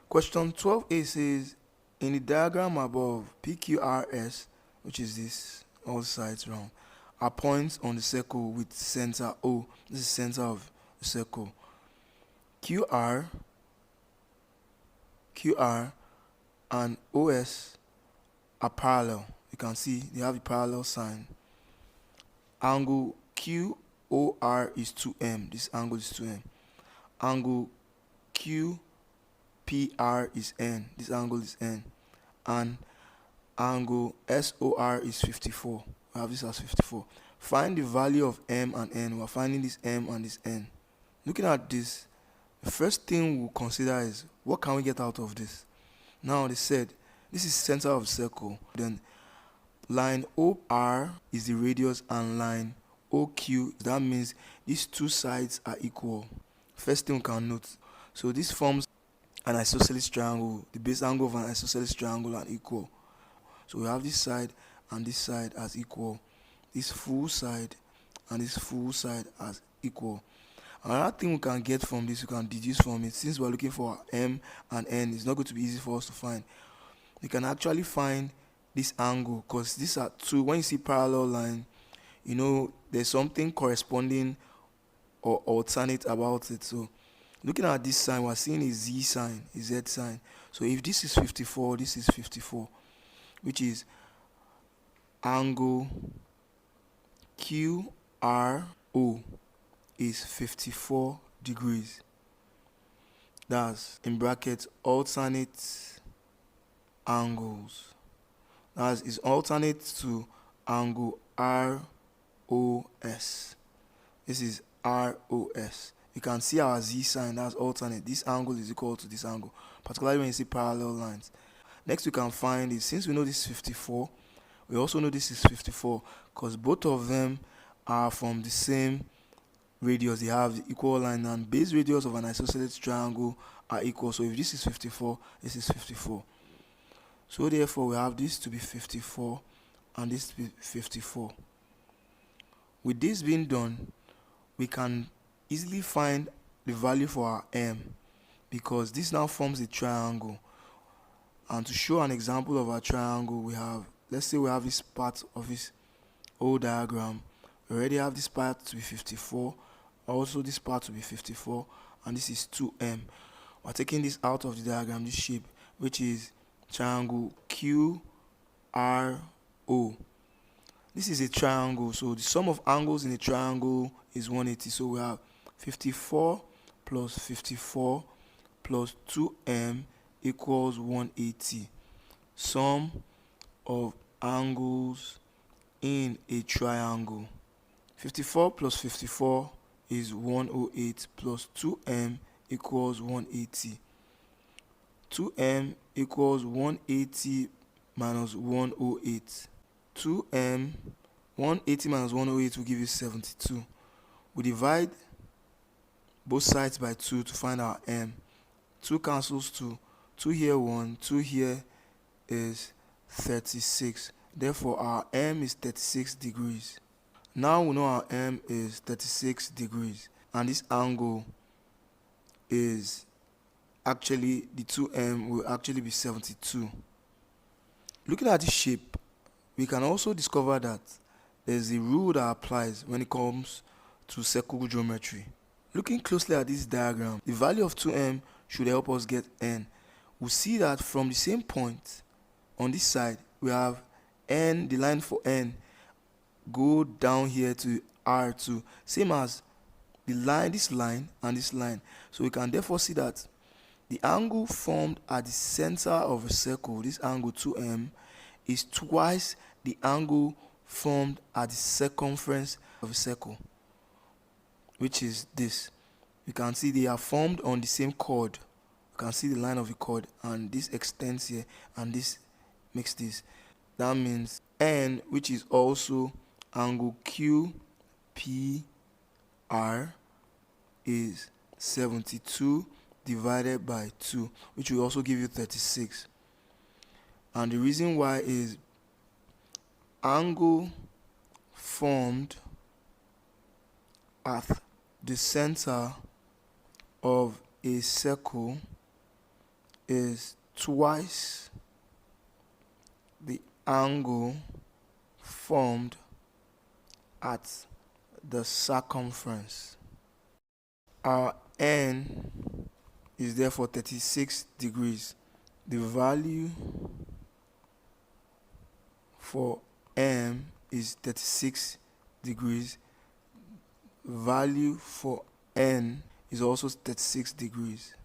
Question 12a says, in the diagram above, PQRS, which is this, all sides round, are points on the circle with center O. This is center of the circle. QR and OS are parallel. You can see they have a parallel sign. Angle QOR is 2M. This angle is 2M. Angle QPR is N. This angle is N. And angle SOR is 54. We have this as 54. Find the value of M and N. We're finding this M and this N. Looking at this, the first thing we'll consider is, what can we get out of this? Now they said this is center of the circle. Then line OR is the radius and line OQ. That means these two sides are equal. First thing we can note. So this forms an isosceles triangle. The base angle of an isosceles triangle are equal. So we have this side and this side as equal. This full side and this full side as equal. Another thing we can get from this, we can deduce from it, since we're looking for M and N, it's not going to be easy for us to find. We can actually find this angle, because these are two. When you see parallel line, you know there's something corresponding or alternate about it. So looking at this sign, we're seeing a Z sign, a Z sign. So if this is 54, this is 54, which is angle QRO is 54 degrees. That's in brackets alternate angles. That is alternate to angle ROS. This is ROS. You can see our Z sign, that's alternate. This angle is equal to this angle, particularly when you see parallel lines. Next we can find is, since we know this is 54, we also know this is 54, because both of them are from the same radius. They have the equal line, and base radius of an isosceles triangle are equal. So if this is 54, this is 54. So therefore we have this to be 54 and this to be 54. With this being done, we can easily find the value for our M, because this now forms a triangle. And to show an example of our triangle, we have, let's say we have this part of this whole diagram. We already have this part to be 54, also this part to be 54, and this is 2M. We're taking this out of the diagram, this shape, which is triangle QRO. This is a triangle, so the sum of angles in a triangle is 180. So we have 54 plus 54 plus 2M equals 180. Sum of angles in a triangle. 54 plus 54 is 108 plus 2M equals 180. 2M equals 180 minus 108. 2M, 180 minus 108 will give you 72. We divide both sides by 2 to find our M. 2 cancels 2. 2 here 1, 2 here is 36. Therefore our M is 36 degrees. Now we know our M is 36 degrees, and this angle is actually, the 2M will actually be 72. Looking at this shape, we can also discover that there's a rule that applies when it comes to circle geometry. Looking closely at this diagram, the value of 2M should help us get N. We'll see that from the same point on this side, we have N, the line for N, go down here to R2, same as the line, this line and this line. So we can therefore see that the angle formed at the center of a circle, this angle 2M, is twice the angle formed at the circumference of a circle, which is this. You can see they are formed on the same chord. You can see the line of the chord, and this extends here and this makes this. That means N, which is also angle QPR, is 72 divided by 2, which will also give you 36. And the reason why is angle formed at the center of a circle is twice the angle formed at the circumference. Our n is therefore 36 degrees. The value for m is 36 degrees. Value for n is also 36 degrees.